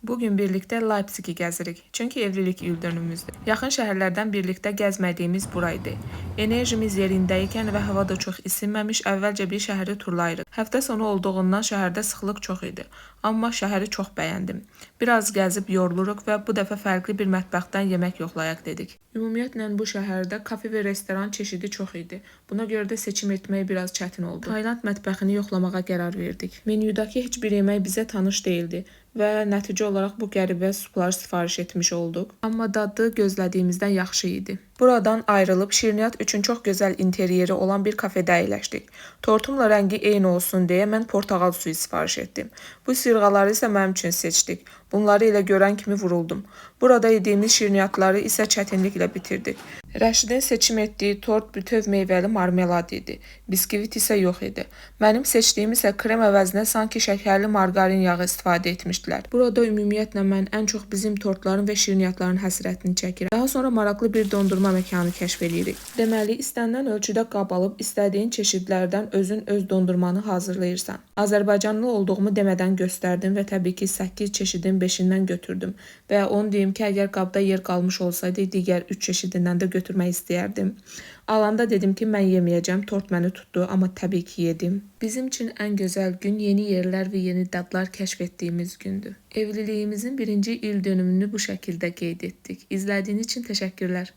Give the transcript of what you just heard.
Bugün birlikte Leipzigi gəzirik. Çünki evlilik ildönümümüzdür. Yaxın şəhərlərdən birlikdə gəzmədiyimiz buraydı. Enerjimiz yerindəykən və hava da çox isinməmiş əvvəlcə bir şəhəri turlayırıq. Həftə sonu olduğundan şəhərdə sıxlıq çox idi. Amma şəhəri çox bəyəndim. Biraz gəzib yoruluruq və bu dəfə fərqli bir mətbəxdən yemək yoxlayaq dedik. Ümumiyyətlə bu şəhərdə kafe və restoran çeşidi çox idi. Buna görə də seçim etmək biraz çətin oldu. Tayland mətbəxini yoxlamağa qərar verdik. Menyudakı heç bir yemək bizə tanış deyildi və nəticə olaraq bu qəribə suplar sifariş etmiş olduq. Amma dadı gözlədiyimizdən yaxşı idi. Buradan ayrılıb şirniyyat üçün çox gözəl interyeri olan bir kafedə əyləşdik. Tortumla rəngi eyni olsun deyə mən portağal suyu sifariş etdim. Bu sırğaları isə mənim üçün seçdik. Bunları elə görən kimi vuruldum. Burada yediyimiz şirniyyatları isə çətinliklə bitirdik. Rəşidin seçim etdiyi tort bütöv meyvəli marmelad idi. Biskvit isə yox idi. Mənim seçdiyim isə krem əvəzinə sanki şəkərli margarin yağı istifadə etmişdilər. Burada ümumiyyətlə mən ən çox bizim tortların və şirniyyatların həsrətini çəkirəm. Daha sonra maraqlı bir dondurma məkanı kəşf edirik. Deməli, istənilən ölçüdə qab alıb istədiyin çeşidlərdən özün öz dondurmanı hazırlayırsan. Azərbaycanlı olduğumu demədən göstərdim və təbii ki 8 çeşidin 5-indən götürdüm və onu deyim ki, əgər qabda yer qalmış olsaydı digər 3 çeşidindən də götürmək istəyərdim. Alanda dedim ki, mən yeməyəcəm, tort məni tutdu, amma təbii ki yedim. Bizim üçün ən gözəl gün yeni yerlər və yeni dadlar kəşf etdiyimiz gündür. Evliliyimizin 1-ci ildönümünü bu şəkildə qeyd etdik. İzlədiyiniz üçün təşəkkürlər.